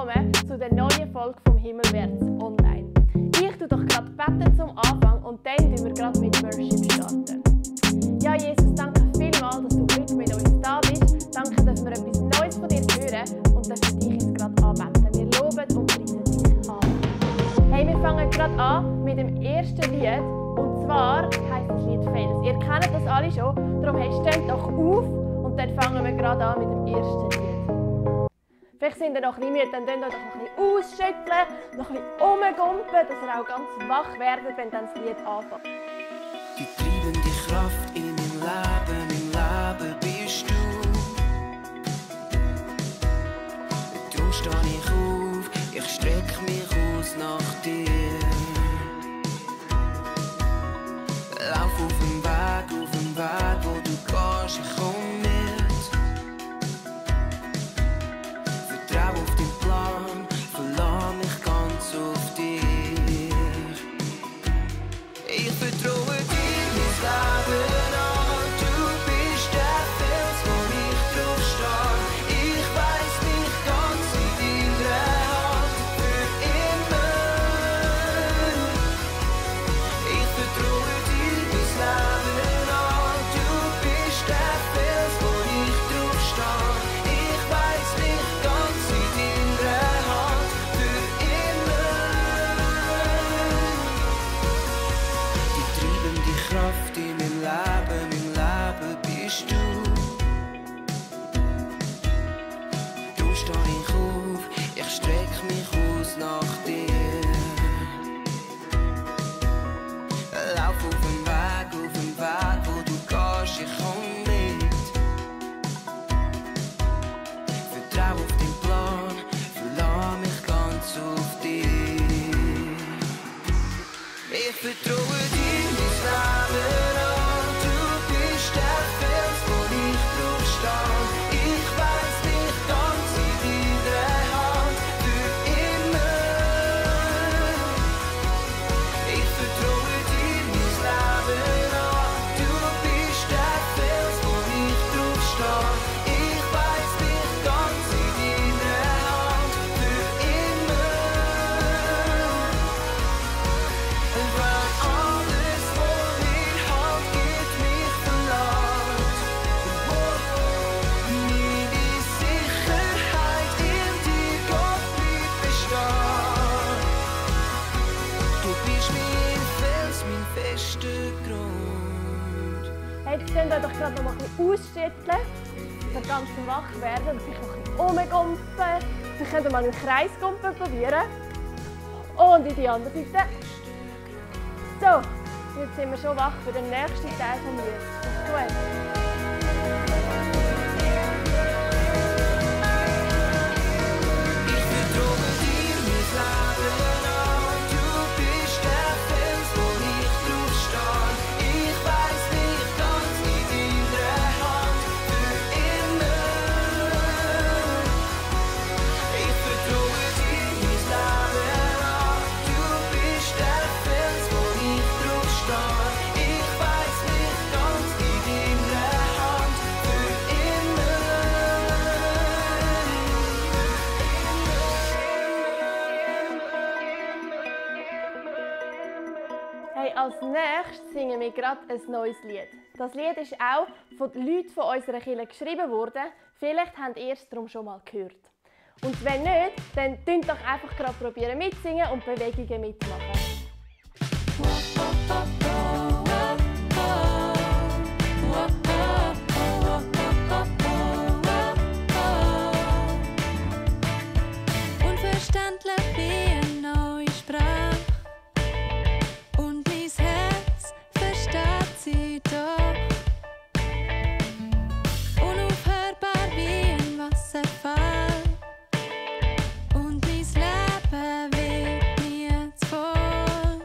willkommen zu der neuen Folge vom Himmelwärts online. Ich tue doch gerade beten zum Anfang und dann tun wir gerade mit Worship starten. Ja, Jesus, danke vielmals, dass du heute mit uns da bist. Danke, dass wir etwas Neues von dir hören und dass wir dich jetzt gerade anbeten. Wir loben und preisen dich an. Hey, wir fangen gerade an mit dem ersten Lied. Und zwar heisst das Lied Fails. Ihr kennt das alle schon, darum steht doch auf und dann fangen wir gerade an mit dem ersten Lied. Vielleicht sind ihr noch ein bisschen müde, dann könnt ihr euch noch ein bisschen ausschütteln, noch ein bisschen rumgumpen, dass ihr auch ganz wach werdet, wenn dann das Lied anfängt. Die treibende Kraft in meinem Leben bist du. Darum stehe ich auf, ich strecke mich aus nach dir. Lauf auf dem Weg, wo du gehst, ich komm mit. Vertrau auf deinen Plan, verlass mich ganz auf dich. Ich vertraue dir mein Leben an, du bist der Fels, wo ich drauf stehe. Ich weiss mich ganz in deiner Hand für immer. Ich vertraue dir mein Leben an, du bist der Fels, wo ich drauf stehe. Ich weiss mich ganz in deiner Hand für immer. Die treibende Kraft in meinem Leben bist du. Darum stehe ich auf, ich strecke mich aus nach dir. Lauf auf dem Weg, wo du gehst, ich komm mit. Vertrau auf deinen Plan, verlass mich ganz auf dich. Ich vertraue dir mein Leben an, du bist der Fels, wo ich drauf stehe. Ich weiss mich ganz in deiner Hand für immer. Ich vertraue dir mein Leben an, du bist der Fels, wo ich drauf stehe. Ich weiss mich ganz in deiner Hand für immer. Weil alles, was mir Halt gibt, mich verlangt. Meine Sicherheit in dir, Gott, bleibt bestehen. Du bist mein Fels, mein fester Grund. Hey, jetzt könnt ihr doch gerade noch mal ein bisschen ausschütteln, dass ihr ganz wach werden und vielleicht noch ein bisschen rumgumpen. Dann könnt ihr mal einen Kreisgumpen probieren. Und in die andere Seite. So, jetzt sind wir schon wach für den nächsten Teil vom Lied. Das ist gut. Ich vertraue dir mein Leben an, du bist der Fels, wo ich drauf stehe. Ich weiss mich ganz in deiner Hand für immer. Ich vertraue dir mein Leben an, du bist der Fels, wo ich drauf stehe. Ich weiss mich ganz in deiner Hand für immer. Hey, als nächstes singen wir gerade ein neues Lied. Das Lied ist auch von den Leuten von unserer Kirche geschrieben worden. Vielleicht habt ihr es darum schon mal gehört. Und wenn nicht, dann probiert doch einfach gerade mitsingen und Bewegungen mitmachen. Unverständlich wie eine neue Sprache. Und mein Herz versteht sie doch. Unaufhörbar wie ein Wasserfall. Und mein Leben wird nie zu voll.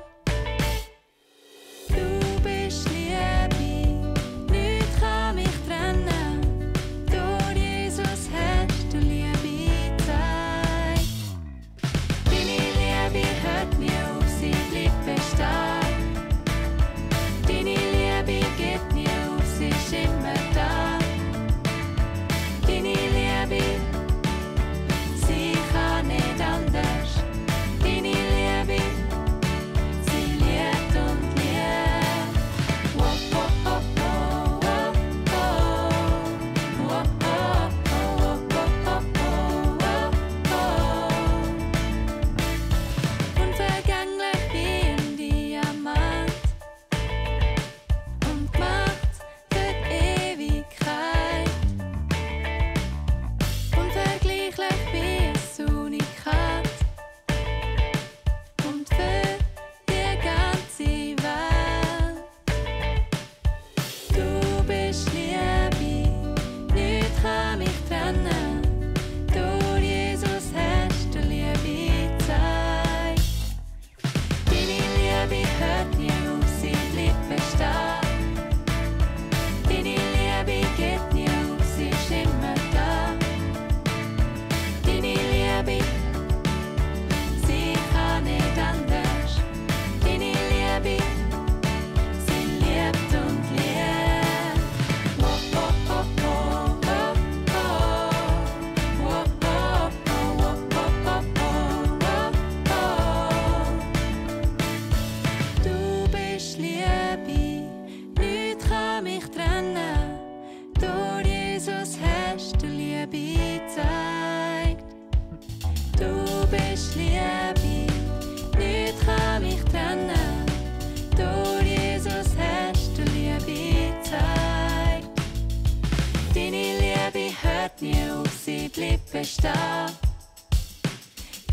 verstehen.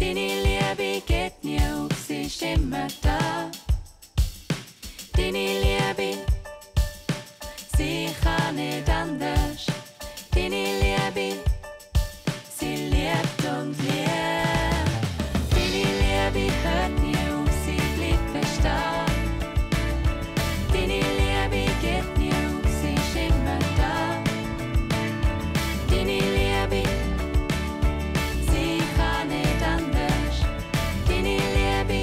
Deine Liebe geht nie auf, sie ist immer da. Deine Liebe, sie kann nicht anders. Deine Liebe, sie liebt und liebt. Deine Liebe hört nie auf, sie bleibt bestehen. Deine Liebe geht nie auf, sie ist immer da. Deine Liebe, sie kann nicht anders. Deine Liebe,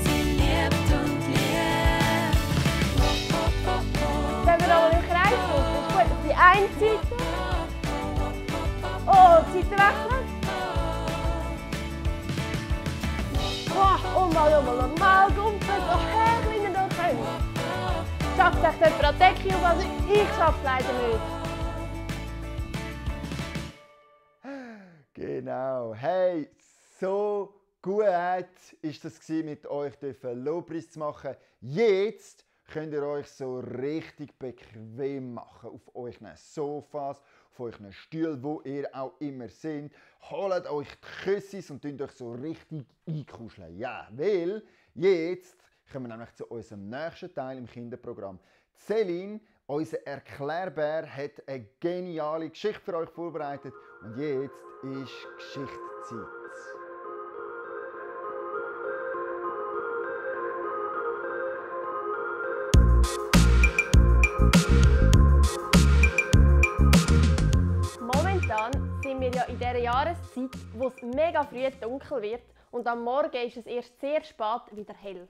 sie liebt und liebt. Wenn wir aber im Kreis sind, ist gut auf die eine Seite. Oh, die Seite wechseln. Oh, mal, kommt das so her, wie ihr noch könnt. Schafft euch jemand an die Decke auf, also ich schaffe es leider nicht. Genau. Hey, so gut ist das mit euch Lobpreis zu machen. Jetzt könnt ihr euch so richtig bequem machen auf euren Sofas, auf euren Stühlen, wo ihr auch immer seid. Holt euch die Küssis und tünt euch so richtig einkuscheln. Ja, weil jetzt kommen wir nämlich zu unserem nächsten Teil im Kinderprogramm. Céline, unser Erklärbär, hat eine geniale Geschichte für euch vorbereitet. Und jetzt ist Geschichtszeit. Momentan sind wir ja in dieser Jahreszeit, wo es mega früh dunkel wird und am Morgen ist es erst sehr spät wieder hell.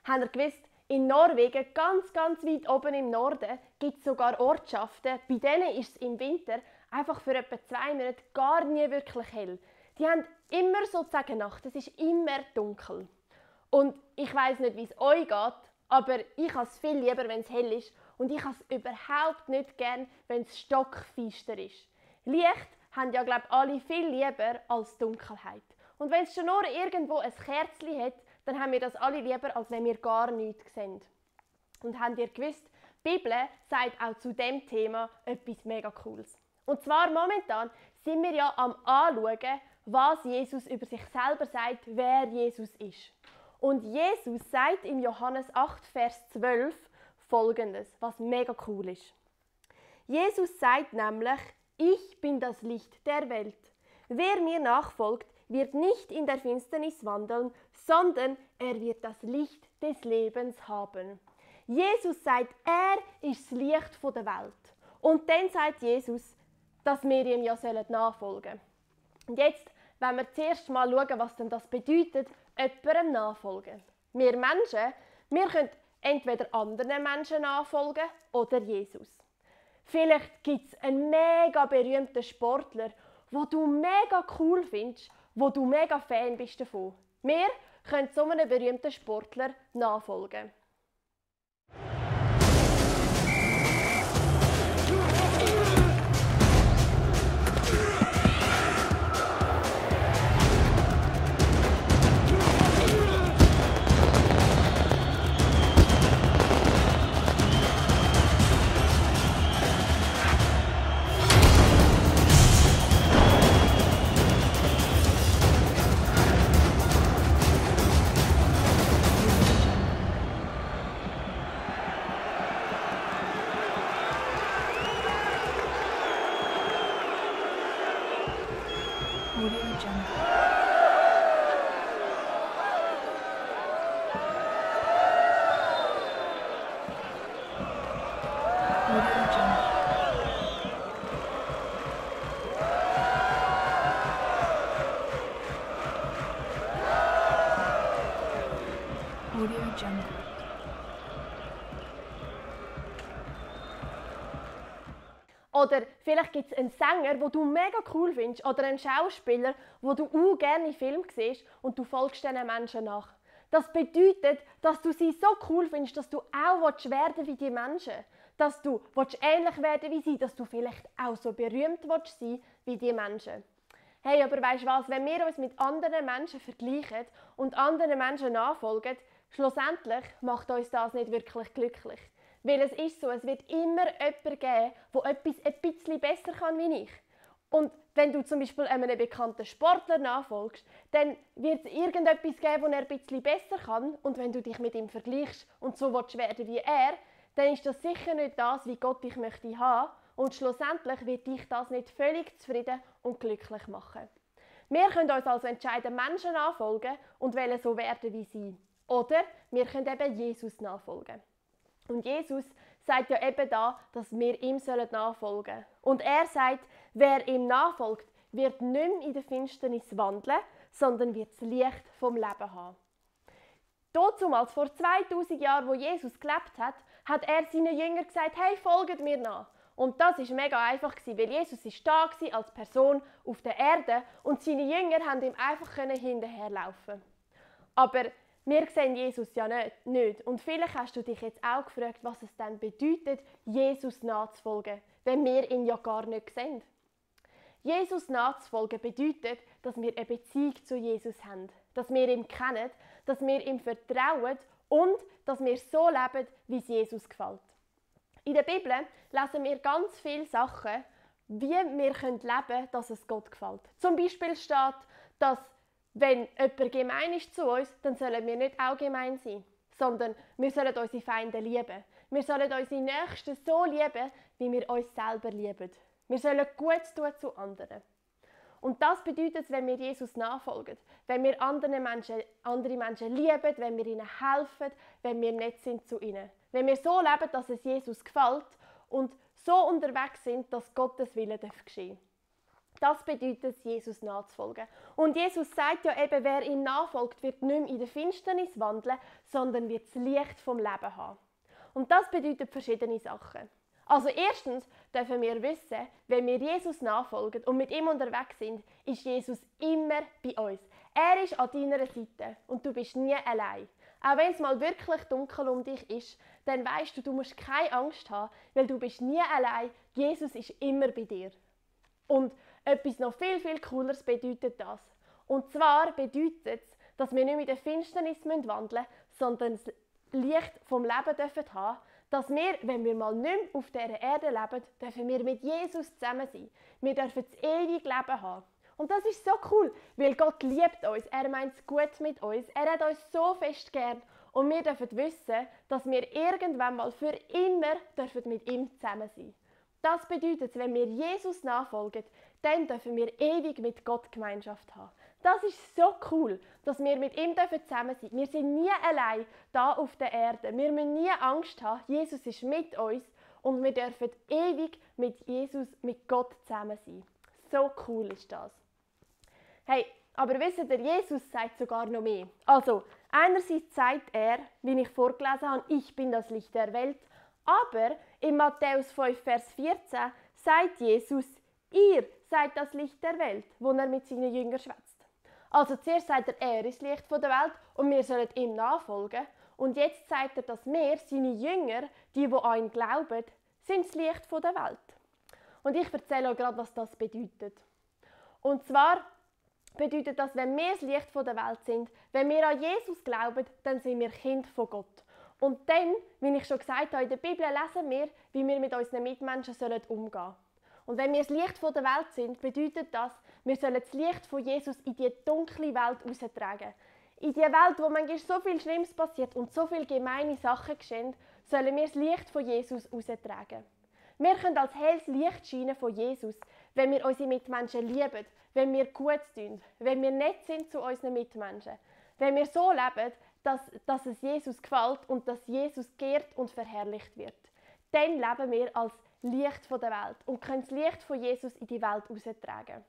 Habt ihr gewusst, in Norwegen, ganz weit oben im Norden, gibt es sogar Ortschaften, bei denen ist es im Winter einfach für etwa 2 Monate gar nie wirklich hell. Die haben immer sozusagen Nacht, es ist immer dunkel. Und ich weiss nicht, wie es euch geht, aber ich habe es viel lieber, wenn es hell ist und ich habe es überhaupt nicht gern, wenn es stockfinster ist. Licht haben ja, glaube ich, alle viel lieber als Dunkelheit. Und wenn es schon nur irgendwo ein Kerzchen hat, dann haben wir das alle lieber, als wenn wir gar nichts sehen. Und habt ihr gewusst, die Bibel sagt auch zu diesem Thema etwas mega Cooles. Und zwar momentan sind wir ja am Anschauen, was Jesus über sich selber sagt, wer Jesus ist. Und Jesus sagt in Johannes 8, Vers 12 Folgendes, was mega cool ist. Jesus sagt nämlich, ich bin das Licht der Welt. Wer mir nachfolgt, wird nicht in der Finsternis wandeln, sondern er wird das Licht des Lebens haben. Jesus sagt, er ist das Licht der Welt. Und dann sagt Jesus, dass wir ihm ja nachfolgen sollen. Und jetzt wollen wir zuerst mal schauen, was denn das bedeutet, jemandem nachfolgen. Wir Menschen, wir können entweder anderen Menschen nachfolgen oder Jesus. Vielleicht gibt es einen mega berühmten Sportler, den du mega cool findest, wo du mega Fan bist davon. Wir können so einem berühmten Sportler nachfolgen. Oder vielleicht gibt es einen Sänger, den du mega cool findest, oder einen Schauspieler, den du auch gerne in Filmen siehst und du folgst diesen Menschen nach. Das bedeutet, dass du sie so cool findest, dass du auch werden willst wie die Menschen. Dass du ähnlich werden wie sie, dass du vielleicht auch so berühmt sein wie die Menschen. Hey, aber weisst du was, wenn wir uns mit anderen Menschen vergleichen und anderen Menschen nachfolgen, schlussendlich macht uns das nicht wirklich glücklich. Weil es ist so, es wird immer jemanden geben, der etwas ein bisschen besser kann wie ich. Und wenn du zum Beispiel einem bekannten Sportler nachfolgst, dann wird es irgendetwas geben, das er ein bisschen besser kann. Und wenn du dich mit ihm vergleichst und so willst werden wie er, dann ist das sicher nicht das, wie Gott dich möchte haben. Und schlussendlich wird dich das nicht völlig zufrieden und glücklich machen. Wir können uns also entscheiden, Menschen nachfolgen und wollen so werden wie sie. Oder wir können eben Jesus nachfolgen. Und Jesus sagt ja eben da, dass wir ihm nachfolgen sollen. Und er sagt, wer ihm nachfolgt, wird nicht mehr in der Finsternis wandeln, sondern wird das Licht vom Leben haben. Damals, vor 2000 Jahren, wo Jesus gelebt hat, hat er seinen Jüngern gesagt, hey, folgt mir nach. Und das war mega einfach, weil Jesus da war als Person auf der Erde und seine Jünger haben ihm einfach hinterherlaufen. Aber wir sehen Jesus ja nicht. Und vielleicht hast du dich jetzt auch gefragt, was es dann bedeutet, Jesus nachzufolgen, wenn wir ihn ja gar nicht sehen. Jesus nachzufolgen bedeutet, dass wir eine Beziehung zu Jesus haben, dass wir ihn kennen, dass wir ihm vertrauen und dass wir so leben, wie es Jesus gefällt. In der Bibel lesen wir ganz viele Sachen, wie wir leben können, dass es Gott gefällt. Zum Beispiel steht, dass wenn jemand gemein ist zu uns, dann sollen wir nicht auch gemein sein, sondern wir sollen unsere Feinde lieben. Wir sollen unsere Nächsten so lieben, wie wir uns selber lieben. Wir sollen Gutes tun zu anderen. Und das bedeutet, wenn wir Jesus nachfolgen, wenn wir andere Menschen lieben, wenn wir ihnen helfen, wenn wir nett sind zu ihnen. Wenn wir so leben, dass es Jesus gefällt und so unterwegs sind, dass Gottes Wille geschehen darf. Das bedeutet, Jesus nachzufolgen. Und Jesus sagt ja eben, wer ihm nachfolgt, wird nicht mehr in der Finsternis wandeln, sondern wird das Licht vom Leben haben. Und das bedeutet verschiedene Sachen. Also erstens dürfen wir wissen, wenn wir Jesus nachfolgen und mit ihm unterwegs sind, ist Jesus immer bei uns. Er ist an deiner Seite und du bist nie allein. Auch wenn es mal wirklich dunkel um dich ist, dann weisst du, du musst keine Angst haben, weil du bist nie allein. Jesus ist immer bei dir. Und etwas noch viel, viel Cooleres bedeutet das. Und zwar bedeutet es, dass wir nicht mit der Finsternis wandeln müssen, sondern das Licht vom Leben dürfen haben, dass wir, wenn wir mal nicht mehr auf dieser Erde leben, dürfen wir mit Jesus zusammen sein. Wir dürfen das ewige Leben haben. Und das ist so cool, weil Gott liebt uns, er meint es gut mit uns, er hat uns so fest gern und wir dürfen wissen, dass wir irgendwann mal für immer dürfen mit ihm zusammen sein. Das bedeutet, wenn wir Jesus nachfolgen, dann dürfen wir ewig mit Gott Gemeinschaft haben. Das ist so cool, dass wir mit ihm zusammen sein dürfen. Wir sind nie allein da auf der Erde. Wir müssen nie Angst haben. Jesus ist mit uns und wir dürfen ewig mit Jesus, mit Gott zusammen sein. So cool ist das. Hey, aber wisst ihr, Jesus sagt sogar noch mehr. Also, einerseits sagt er, wie ich vorgelesen habe, ich bin das Licht der Welt. Aber in Matthäus 5, Vers 14 sagt Jesus, ihr seid das Licht der Welt, wo er mit seinen Jüngern schwätzt. Also zuerst sagt er ist das Licht der Welt und wir sollen ihm nachfolgen. Und jetzt sagt er, dass wir, seine Jünger, die an ihn glauben, sind das Licht der Welt. Und ich erzähle euch gerade, was das bedeutet. Und zwar bedeutet das, wenn wir das Licht der Welt sind, wenn wir an Jesus glauben, dann sind wir Kind von Gott. Und dann, wie ich schon gesagt habe, in der Bibel lesen wir, wie wir mit unseren Mitmenschen umgehen sollen. Und wenn wir das Licht der Welt sind, bedeutet das, wir sollen das Licht von Jesus in die dunkle Welt heraustragen. In die Welt, wo manchmal so viel Schlimmes passiert und so viele gemeine Sachen geschehen, sollen wir das Licht von Jesus heraustragen. Wir können als helles Licht scheinen von Jesus, wenn wir unsere Mitmenschen lieben, wenn wir gut tun, wenn wir nett sind zu unseren Mitmenschen. Wenn wir so leben, dass es Jesus gefällt und dass Jesus geehrt und verherrlicht wird. Dann leben wir als Licht der Welt und können das Licht von Jesus in die Welt heraustragen.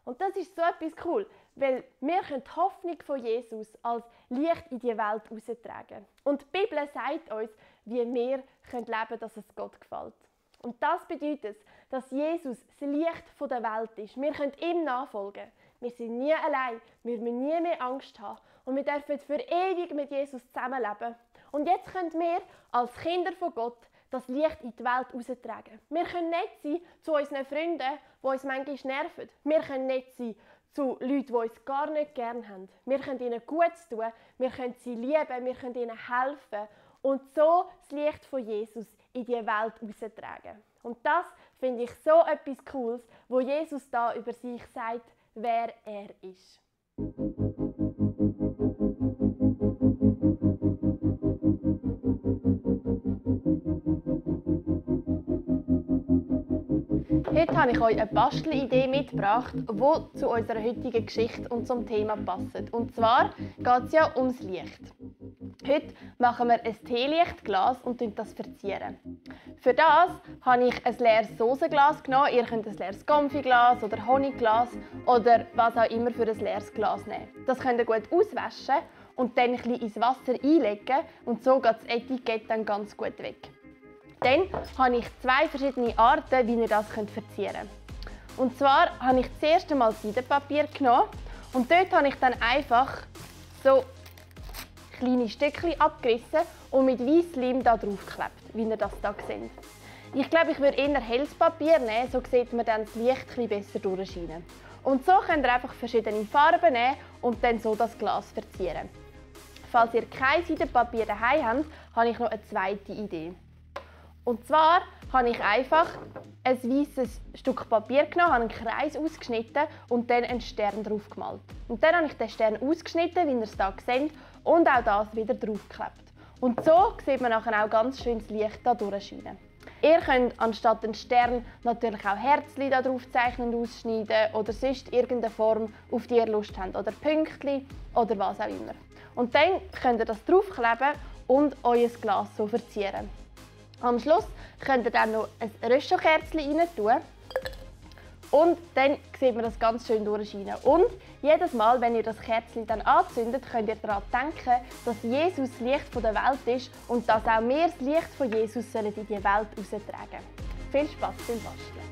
Und das ist so etwas cool, weil wir können die Hoffnung von Jesus als Licht in die Welt heraustragen. Und die Bibel sagt uns, wie wir leben können, dass es Gott gefällt. Und das bedeutet, dass Jesus das Licht der Welt ist. Wir können ihm nachfolgen. Wir sind nie allein, wir müssen nie mehr Angst haben und wir dürfen für ewig mit Jesus zusammenleben. Und jetzt können wir als Kinder von Gott das Licht in die Welt heraustragen. Wir können nett sein zu unseren Freunden, die uns manchmal nerven. Wir können nett sein zu Leuten, die uns gar nicht gerne haben. Wir können ihnen Gutes tun, wir können sie lieben, wir können ihnen helfen und so das Licht von Jesus in die Welt heraustragen. Und das finde ich so etwas Cooles, wo Jesus da über sich sagt, wer er ist. Heute habe ich euch eine Bastelidee mitgebracht, die zu unserer heutigen Geschichte und zum Thema passt. Und zwar geht es ja ums Licht. Heute machen wir ein Teelichtglas und das verzieren. Für das habe ich ein leeres Sosenglas genommen. Ihr könnt ein leeres Konfiglas oder Honigglas oder was auch immer für ein leeres Glas nehmen. Das könnt ihr gut auswaschen und dann ein bisschen ins Wasser einlegen und so geht das Etikett dann ganz gut weg. Dann habe ich zwei verschiedene Arten, wie ihr das verzieren könnt. Und zwar habe ich zuerst einmal Seidenpapier genommen und dort habe ich dann einfach so kleine Stückchen abgerissen und mit Weissleim da drauf geklebt, wie ihr das hier seht. Ich glaube, ich würde eher helles Papier nehmen, so sieht man dann das Licht etwas besser durchscheinen. Und so könnt ihr einfach verschiedene Farben nehmen und dann so das Glas verzieren. Falls ihr kein Seidenpapier daheim habt, habe ich noch eine zweite Idee. Und zwar habe ich einfach ein weißes Stück Papier genommen, habe einen Kreis ausgeschnitten und dann einen Stern drauf gemalt. Und dann habe ich den Stern ausgeschnitten, wie ihr es hier seht, und auch das wieder draufgeklebt. Und so sieht man nachher auch ganz schön das Licht hier durchscheinen. Ihr könnt anstatt einen Stern natürlich auch Herzchen da drauf zeichnen und ausschneiden oder sonst irgendeine Form, auf die ihr Lust habt. Oder Pünktchen oder was auch immer. Und dann könnt ihr das draufkleben und euer Glas so verzieren. Am Schluss könnt ihr dann noch ein Röschenkerzchen rein tun. Und dann sieht man das ganz schön durchscheinen. Und jedes Mal, wenn ihr das Kerzchen dann anzündet, könnt ihr daran denken, dass Jesus das Licht der Welt ist und dass auch wir das Licht von Jesus in die Welt heraustragen. Viel Spaß beim Basteln!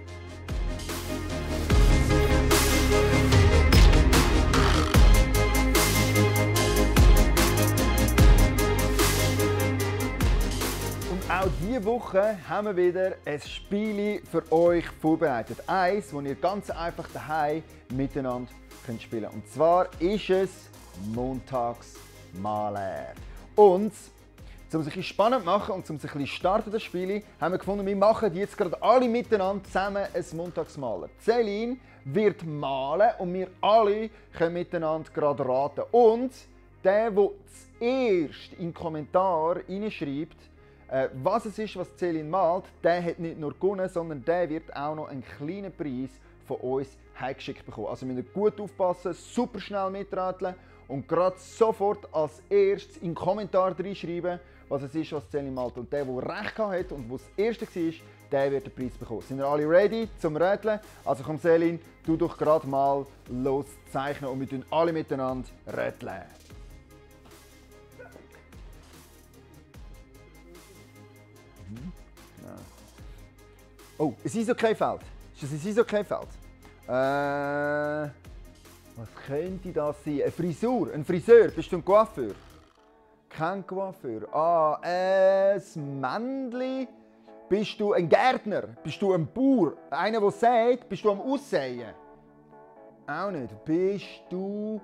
Auch diese Woche haben wir wieder ein Spiel für euch vorbereitet. Eins, das ihr ganz einfach daheim miteinander spielen könnt. Und zwar ist es Montagsmaler. Und um es ein bisschen spannend zu machen und um es ein bisschen starten, das Spiel, haben wir gefunden, wir machen jetzt gerade alle miteinander zusammen ein Montagsmaler. Celine wird malen und wir alle können miteinander gerade raten. Und der zuerst in den Kommentar reinschreibt, was es ist, was Celine malt, der hat nicht nur gewonnen, sondern der wird auch noch einen kleinen Preis von uns heimgeschickt bekommen. Also müsst ihr gut aufpassen, super schnell mitraten und gerade sofort als erstes in den Kommentar reinschreiben, was es ist, was Celine malt. Und der recht hat und der das erste war, der wird den Preis bekommen. Sind wir alle ready zum Rätseln? Also komm Celine, du doch gerade mal los zeichnen und wir tun alle miteinander rätseln. Oh, ein Eishockeyfeld. Ist das ein Eishockeyfeld? Was könnte das sein? Eine Frisur? Ein Friseur? Bist du ein Coiffeur? Kein Coiffeur. Ein Männchen? Bist du ein Gärtner? Bist du ein Bauer? Einer, der sägt? Bist du am Aussäen? Auch nicht. Bist du...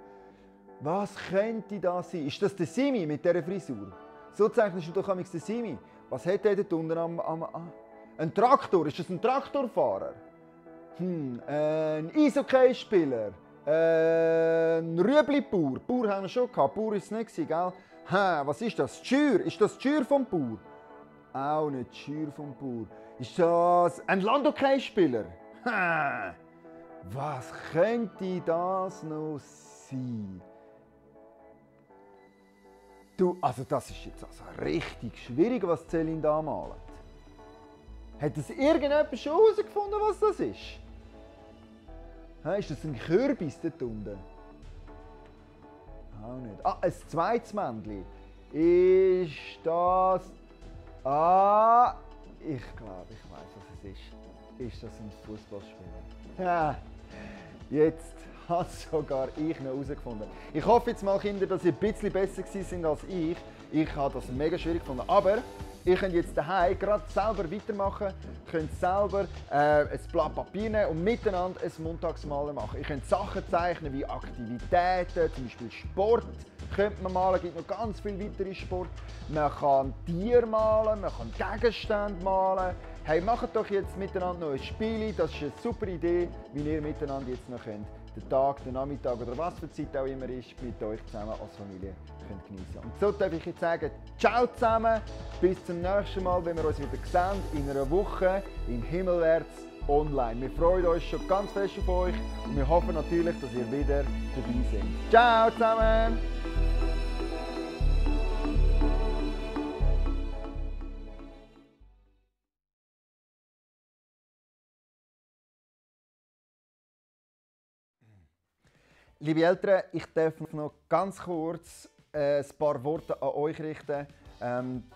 Was könnte das sein? Ist das der Simi mit dieser Frisur? So zeichnest du doch den Simi. Was hat der dort unten am ein Traktor? Ist das ein Traktorfahrer? Ein Eishockeyspieler? Ein Rüebli-Bauer? Bauer haben wir schon gehabt. Bauer war es nicht, gell? Was ist das? Die Schür? Ist das die Schür vom Bauer? Auch nicht die Schür vom Bauer. Ist das ein Landhockeyspieler? Was könnte das noch sein? Du, also das ist jetzt also richtig schwierig, was Celine da malt. Hat das irgendjemand schon herausgefunden, was das ist? Ist das ein Kürbis dort unten? Auch nicht. Ein zweites Männchen. Ist das... ich glaube, ich weiß, was es ist. Ist das ein Fußballspieler? Ja, jetzt hat sogar ich noch herausgefunden. Ich hoffe jetzt mal, Kinder, dass ihr ein bisschen besser sind als ich. Ich habe das mega schwierig gefunden. Aber ihr könnt jetzt daheim gerade selber weitermachen. Ihr könnt selber ein Blatt Papier nehmen und miteinander ein Montagsmaler machen. Ihr könnt Sachen zeichnen wie Aktivitäten, zum Beispiel Sport. Könnte man malen, es gibt noch ganz viele weitere Sport. Man kann Tiere malen, man kann Gegenstände malen. Hey, macht doch jetzt miteinander noch ein Spiel. Das ist eine super Idee, wie ihr miteinander jetzt noch könnt, den Tag, den Nachmittag oder was für Zeit auch immer ist, mit euch zusammen als Familie könnt geniessen. Und so darf ich jetzt sagen, ciao zusammen, bis zum nächsten Mal, wenn wir uns wieder sehen, in einer Woche im Himmelwärts online. Wir freuen uns schon ganz fest auf euch und wir hoffen natürlich, dass ihr wieder dabei seid. Ciao zusammen! Liebe Eltern, ich darf noch ganz kurz ein paar Worte an euch richten.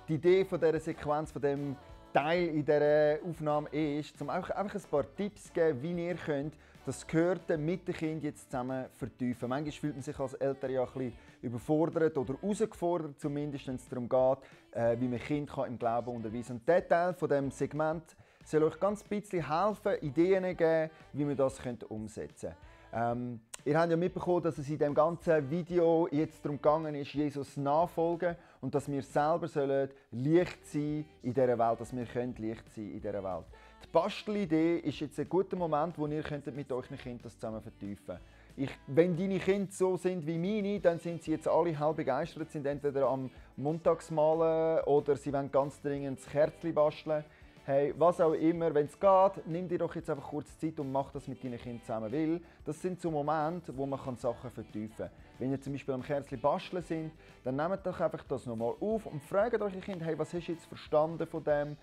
Die Idee von dieser Sequenz, von dem Teil in dieser Aufnahme ist, um einfach ein paar Tipps zu geben, wie ihr könnt das Gehörte mit den Kindern jetzt zusammen vertiefen. Manchmal fühlt man sich als Eltern ja ein bisschen überfordert oder herausgefordert, zumindest wenn es darum geht, wie man Kind im Glauben unterweisen kann. Und dieser Teil von diesem Segment soll euch ganz ein bisschen helfen, Ideen geben, wie man das umsetzen könnt. Ihr habt ja mitbekommen, dass es in dem ganzen Video jetzt darum gegangen ist, Jesus nachfolgen und dass wir selber Licht sein in dieser Welt, dass wir Licht sein in dieser Welt. Die Bastelidee ist jetzt ein guter Moment, wo ihr mit euren Kindern das zusammen vertiefen könnt. Wenn deine Kinder so sind wie meine, dann sind sie jetzt alle halb begeistert, sind entweder am Montagsmalen oder sie wollen ganz dringend das Kerzchen basteln. Hey, was auch immer, wenn es geht, nimm dir doch jetzt einfach kurz Zeit und mach das mit deinen Kindern zusammen. Weil das sind so Momente, wo man Sachen vertiefen kann. Wenn ihr zum Beispiel am Kerzchen basteln sind, dann nehmt doch einfach das nochmal auf und fragt euch Kind, hey, was hast du jetzt verstanden von dem?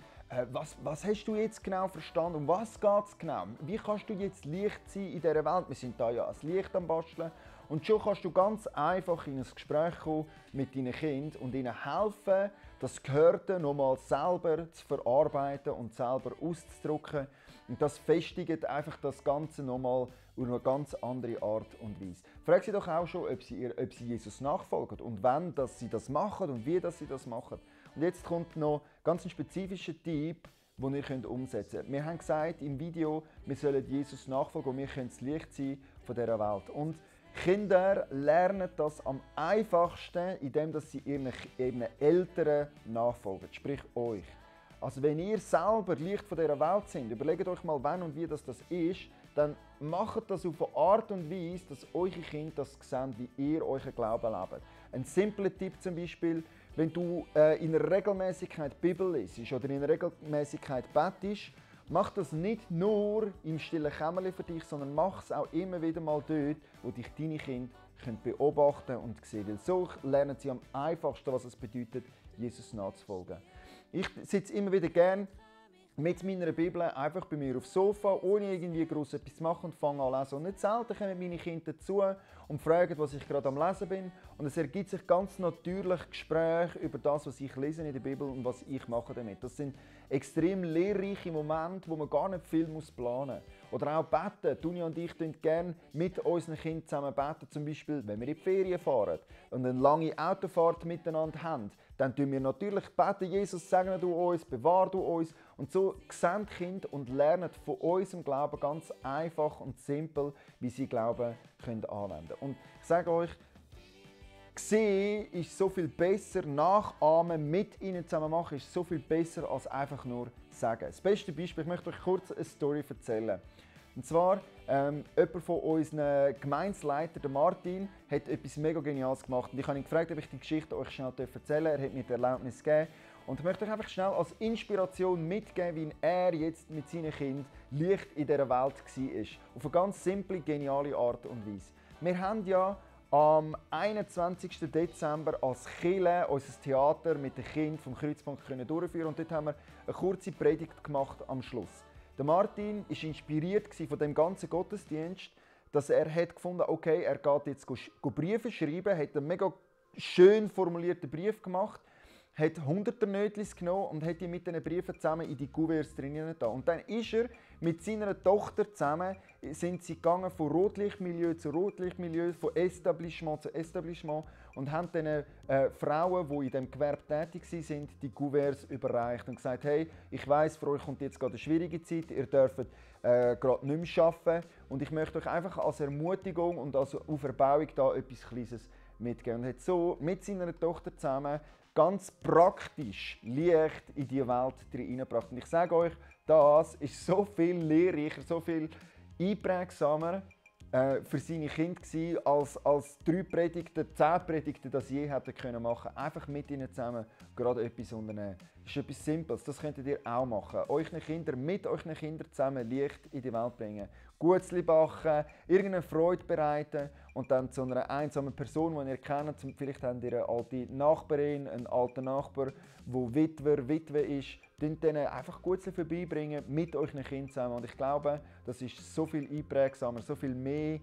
Was hast du jetzt genau verstanden? Um was geht es genau? Wie kannst du jetzt Licht sein in dieser Welt? Wir sind da ja als Licht am Basteln. Und schon kannst du ganz einfach in ein Gespräch kommen mit deinen Kindern und ihnen helfen, das Gehörte nochmal selber zu verarbeiten und selber auszudrücken. Und das festigt einfach das Ganze nochmal auf eine ganz andere Art und Weise. Frag sie doch auch schon, ob sie Jesus nachfolgen und wenn sie das machen und wie sie das machen. Und jetzt kommt noch ganz ein spezifischer Tipp, den ihr umsetzen könnt. Wir haben gesagt im Video, wir sollen Jesus nachfolgen und wir können das Licht sein von dieser Welt. Und Kinder lernen das am einfachsten, indem sie ihren Eltern nachfolgen, sprich euch. Also wenn ihr selber Licht von dieser Welt seid, überlegt euch mal, wann und wie das ist, dann macht das auf eine Art und Weise, dass eure Kinder das sehen, wie ihr euren Glauben lebt. Ein simpler Tipp zum Beispiel, wenn du in einer Regelmäßigkeit die Bibel liest oder in einer Regelmäßigkeit betest, mach das nicht nur im stillen Kämmerlein für dich, sondern mach es auch immer wieder mal dort, wo dich deine Kinder beobachten und sehen. Weil so lernen sie am einfachsten, was es bedeutet, Jesus nachzufolgen. Ich sitze immer wieder gerne mit meiner Bibel einfach bei mir aufs Sofa, ohne irgendwie gross etwas zu machen und fange an zu lesen. Und nicht selten kommen meine Kinder dazu und fragen, was ich gerade am Lesen bin. Und es ergibt sich ganz natürlich Gespräche über das, was ich lese in der Bibel und was ich mache damit. Das sind extrem lehrreiche Momente, wo man gar nicht viel planen muss. Oder auch beten. Tunia und ich beten gerne mit unseren Kindern zusammen beten. Zum Beispiel, wenn wir in die Ferien fahren und eine lange Autofahrt miteinander haben, dann tun wir natürlich beten, Jesus, segne du uns, bewahr du uns. Und so sehen die Kinder und lernen von unserem Glauben ganz einfach und simpel, wie sie Glauben anwenden können. Und ich sage euch, sehen ist so viel besser, nachahmen, mit ihnen zusammen machen, ist so viel besser als einfach nur sagen. Das beste Beispiel, ich möchte euch kurz eine Story erzählen. Und zwar, jemand von unseren Gemeinsleiter, der Martin, hat etwas mega Geniales gemacht. Und ich habe ihn gefragt, ob ich die Geschichte euch schnell erzählen darf. Er hat mir die Erlaubnis gegeben. Und ich möchte euch einfach schnell als Inspiration mitgeben, wie er jetzt mit seinen Kindern Licht in dieser Welt war. Auf eine ganz simple, geniale Art und Weise. Wir haben ja am 21. Dezember als Kirche unser Theater mit den Kindern vom Kreuzpunkt durchführen. Und dort haben wir eine kurze Predigt gemacht am Schluss. Der Martin war inspiriert von dem ganzen Gottesdienst, dass er hat gefunden, okay, er geht jetzt Briefe schreiben, hat einen mega schön formulierten Brief gemacht, hat 100er Nötlis genommen und hat die mit diesen Briefen zusammen in die Kuverts drinnen da. Und dann ist er mit seiner Tochter zusammen, sind sie gegangen von Rotlichtmilieu zu Rotlichtmilieu, von Etablissement zu Etablissement und haben den Frauen, die in diesem Gewerbe tätig sind, die Kuverts überreicht und gesagt, hey, ich weiss, für euch kommt jetzt gerade eine schwierige Zeit, ihr dürft gerade nicht mehr arbeiten und ich möchte euch einfach als Ermutigung und als Auferbauung da etwas Kleines mitgeben. Und hat so mit seiner Tochter zusammen ganz praktisch Licht in die Welt hineingebracht. Und ich sage euch, das ist so viel lehrreicher, so viel einprägsamer für seine Kinder gewesen, als 3 Predigten, 10 Predigten, das je hätten können machen. Einfach mit ihnen zusammen gerade etwas unternehmen. Das ist etwas Simples, das könntet ihr auch machen. Mit euren Kindern zusammen Licht in die Welt bringen. Gutzli backen, irgendeine Freude bereiten und dann zu einer einsamen Person, die ihr kennt, vielleicht habt ihr eine alte Nachbarin, einen alten Nachbar, der Witwe ist, denen einfach Gutzli vorbeibringen mit euren Kindern zusammen. Und ich glaube, das ist so viel einprägsamer, so viel mehr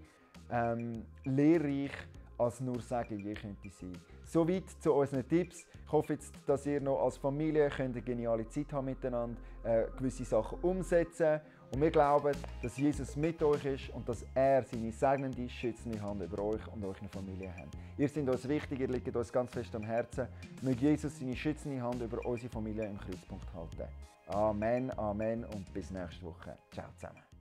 lehrreich, als nur sagen, je könnte sein. Soweit zu unseren Tipps. Ich hoffe jetzt, dass ihr noch als Familie eine geniale Zeit haben miteinander, gewisse Sachen umsetzen. Und wir glauben, dass Jesus mit euch ist und dass er seine segnende, schützende Hand über euch und eure Familie hat. Ihr seid uns wichtig, ihr liegt uns ganz fest am Herzen. Möge Jesus seine schützende Hand über unsere Familie im Kreuzpunkt halten. Amen, Amen und bis nächste Woche. Ciao zusammen.